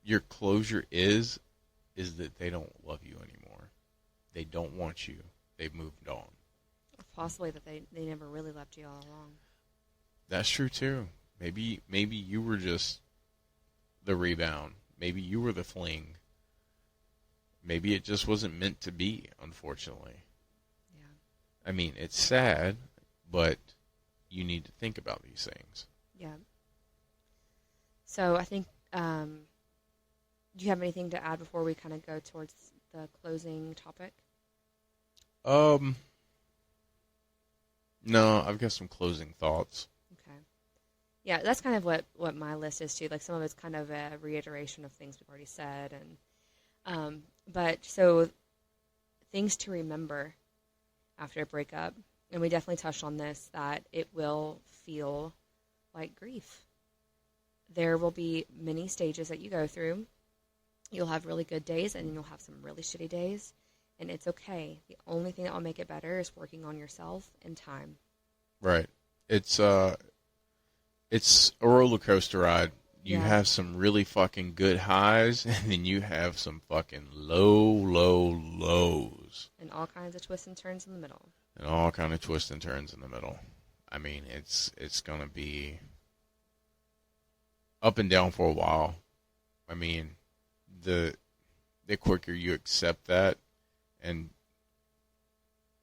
your closure is that they don't love you anymore. They don't want you. They've moved on. Possibly that they never really loved you all along. That's true too. Maybe you were just the rebound. Maybe you were the fling. Maybe it just wasn't meant to be, unfortunately. Yeah. I mean, it's sad, but you need to think about these things. Yeah. So I think, do you have anything to add before we kind of go towards the closing topic? No, I've got some closing thoughts. Okay. Yeah, that's kind of what my list is too. Like some of it's kind of a reiteration of things we've already said, and but so things to remember after a breakup, and we definitely touched on this, that it will feel like grief. There will be many stages that you go through. You'll have really good days, and you'll have some really shitty days, and it's okay. The only thing that will make it better is working on yourself and time. Right. It's a roller coaster ride. You Yeah. have some really fucking good highs, and then you have some fucking lows. And all kinds of twists and turns in the middle. And all kind of twists and turns in the middle. I mean, it's going to be up and down for a while. I mean, the quicker you accept that and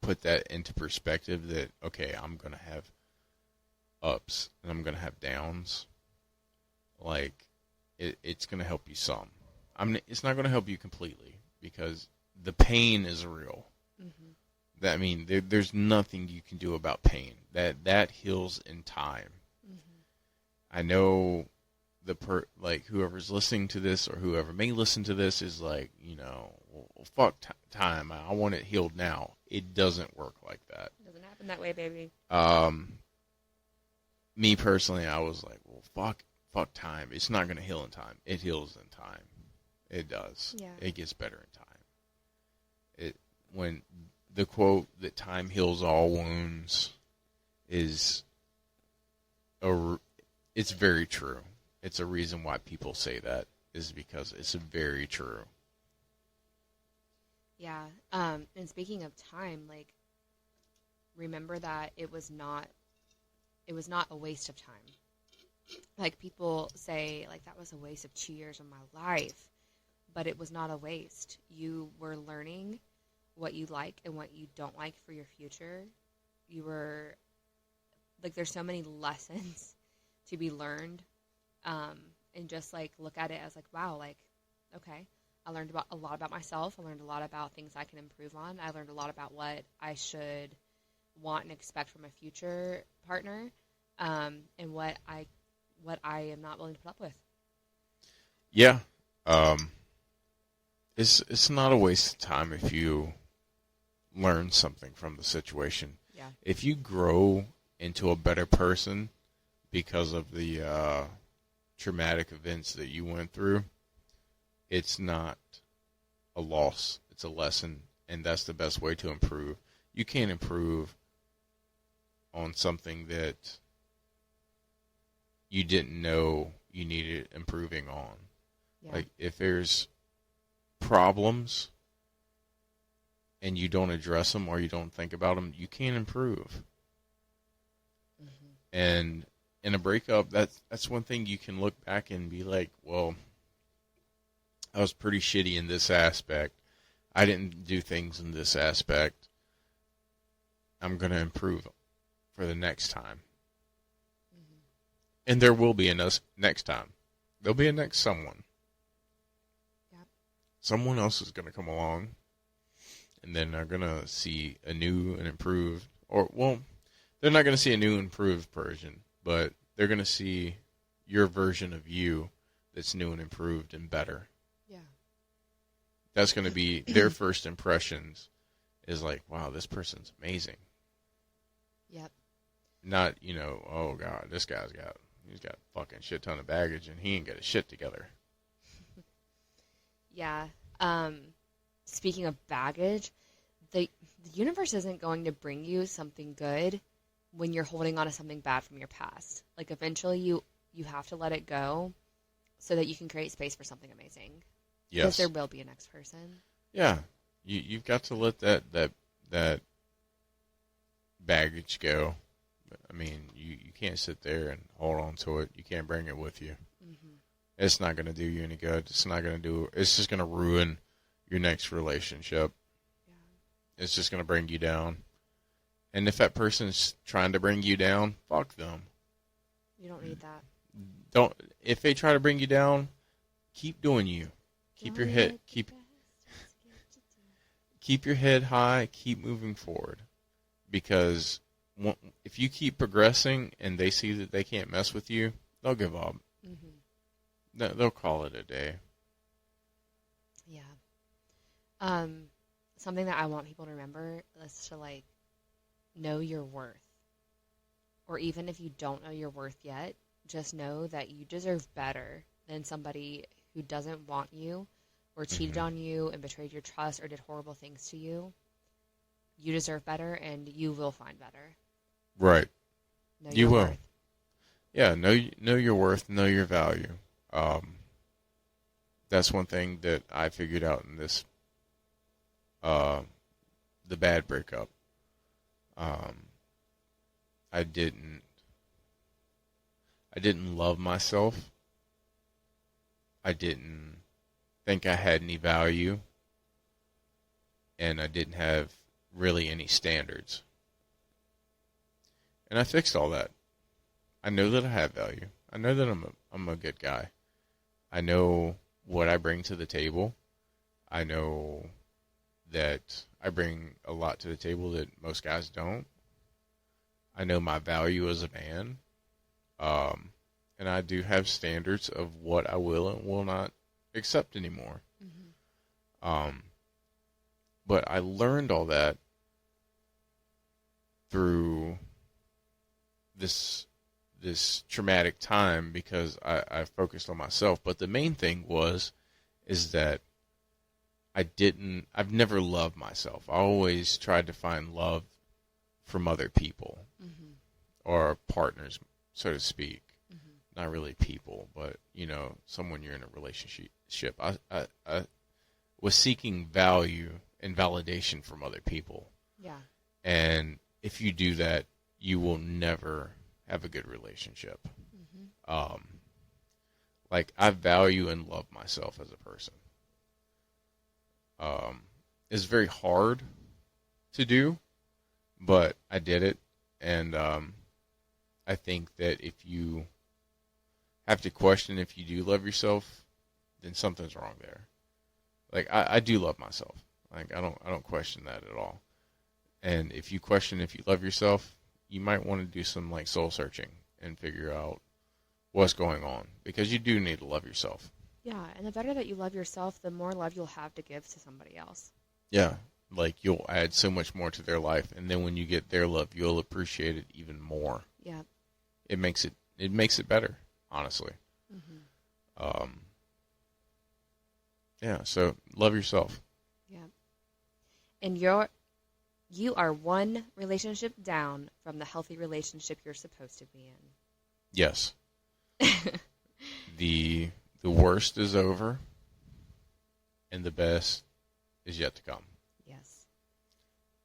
put that into perspective that, okay, I'm going to have ups and I'm going to have downs, like, it's going to help you some. It's not going to help you completely because the pain is real. Mm-hmm. I mean, there's nothing you can do about pain. That heals in time. Mm-hmm. I know whoever's listening to this or whoever may listen to this is like, well, fuck time. I want it healed now. It doesn't work like that. It doesn't happen that way, baby. Me personally, I was like, well, fuck time. It's not going to heal in time. It heals in time. It does. Yeah. It gets better in time. When the quote that time heals all wounds it's very true. It's a reason why people say that is because it's very true. Yeah. And speaking of time, like, remember that it was not a waste of time. Like, people say, like, that was a waste of 2 years of my life, but it was not a waste. You were learning what you like and what you don't like for your future. You were, like, there's so many lessons to be learned, and just, like, look at it as, like, wow, like, okay, I learned a lot about myself. I learned a lot about things I can improve on. I learned a lot about what I should want and expect from a future partner, and what I am not willing to put up with. Yeah. It's not a waste of time if you learn something from the situation. Yeah. If you grow into a better person because of the traumatic events that you went through, it's not a loss. It's a lesson, and that's the best way to improve. You can't improve on something that you didn't know you needed improving on. Yeah. Like, if there's problems and you don't address them or you don't think about them, you can't improve. Mm-hmm. And in a breakup, that's one thing you can look back and be like, well, I was pretty shitty in this aspect. I didn't do things in this aspect. I'm going to improve for the next time. Mm-hmm. And there will be a next time. There'll be a next someone. Yep. Someone else is going to come along, and then they're going to see a new and improved, they're not going to see a new improved version, but they're going to see your version of you that's new and improved and better. Yeah. That's going to be their first impressions is like, wow, this person's amazing. Yep. Not, oh God, he's got a fucking shit ton of baggage and he ain't got his shit together. Yeah. Speaking of baggage, the universe isn't going to bring you something good when you're holding on to something bad from your past. Like, eventually you have to let it go. so that you can create space for something amazing. Yes. Because there will be a next person. Yeah. You've got to let that baggage go. I mean, you can't sit there and hold on to it. You can't bring it with you. Mm-hmm. It's not going to do you any good. It's just going to ruin your next relationship. Yeah. It's just going to bring you down. And if that person's trying to bring you down, fuck them. You don't need that. If they try to bring you down, keep doing you. Keep your head high, keep moving forward. Because if you keep progressing and they see that they can't mess with you, they'll give up. Mm-hmm. They'll call it a day. Yeah. Something that I want people to remember is to, like, know your worth. Or even if you don't know your worth yet, just know that you deserve better than somebody who doesn't want you or cheated on you and betrayed your trust or did horrible things to you. You deserve better, and you will find better. Right. You will. Worth. Yeah, know your worth, know your value. That's one thing that I figured out in this, the bad breakup. I didn't love myself. I didn't think I had any value, and I didn't have really any standards. And I fixed all that. I know that I have value. I know that I'm a good guy. I know what I bring to the table. I know that I bring a lot to the table that most guys don't. I know my value as a man. And I do have standards of what I will and will not accept anymore. Mm-hmm. But I learned all that through this traumatic time because I focused on myself. But the main thing is that I've never loved myself. I always tried to find love from other people, mm-hmm. or partners, so to speak. Mm-hmm. Not really people, but, someone you're in a relationship. I was seeking value and validation from other people. Yeah. And if you do that, you will never have a good relationship. Mm-hmm. Like, I value and love myself as a person. It's very hard to do, but I did it. And I think that if you have to question if you do love yourself, then something's wrong there. Like, I do love myself. Like, I don't question that at all. And if you question if you love yourself, you might want to do some, like, soul searching and figure out what's going on, because you do need to love yourself. Yeah, and the better that you love yourself, the more love you'll have to give to somebody else. Yeah, like, you'll add so much more to their life, and then when you get their love, you'll appreciate it even more. Yeah. It makes it better, honestly. Mm-hmm. Yeah, so love yourself. Yeah. And you are one relationship down from the healthy relationship you're supposed to be in. Yes. The worst is over, and the best is yet to come. Yes.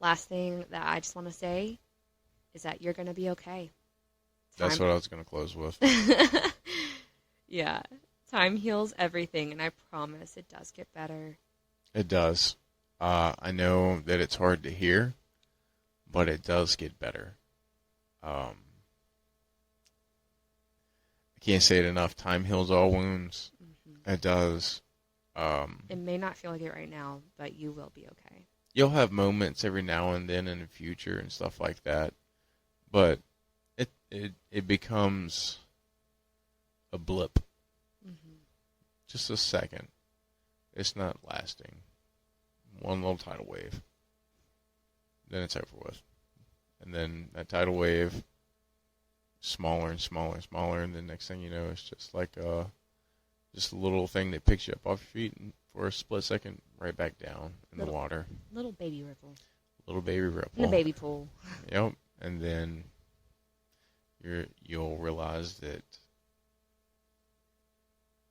Last thing that I just want to say is that you're going to be okay. That's what I was going to close with. Yeah. Time heals everything, and I promise it does get better. It does. I know that it's hard to hear, but it does get better. I can't say it enough. Time heals all wounds. Mm-hmm. It does. It may not feel like it right now, but you will be okay. You'll have moments every now and then in the future and stuff like that, but it becomes a blip. Mm-hmm. Just a second. It's not lasting. One little tidal wave. Then it's over with. And then that tidal wave, smaller and smaller and smaller, and the next thing you know, it's just like just a little thing that picks you up off your feet and for a split second, right back down in the water. Little baby ripple. Little baby ripple. In a baby pool. Yep. And then you'll realize that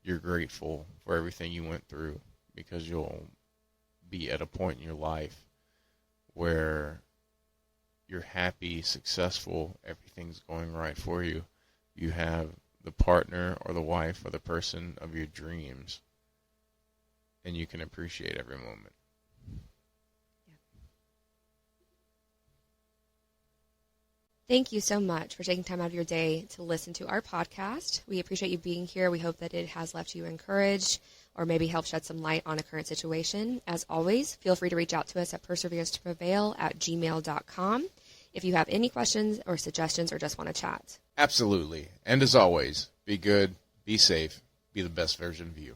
you're grateful for everything you went through, because you'll be at a point in your life where you're happy, successful, everything's going right for you. You have the partner or the wife or the person of your dreams, and you can appreciate every moment. Thank you so much for taking time out of your day to listen to our podcast. We appreciate you being here. We hope that it has left you encouraged or maybe helped shed some light on a current situation. As always, feel free to reach out to us at perseverencetoprevail@gmail.com if you have any questions or suggestions or just want to chat. Absolutely. And as always, be good, be safe, be the best version of you.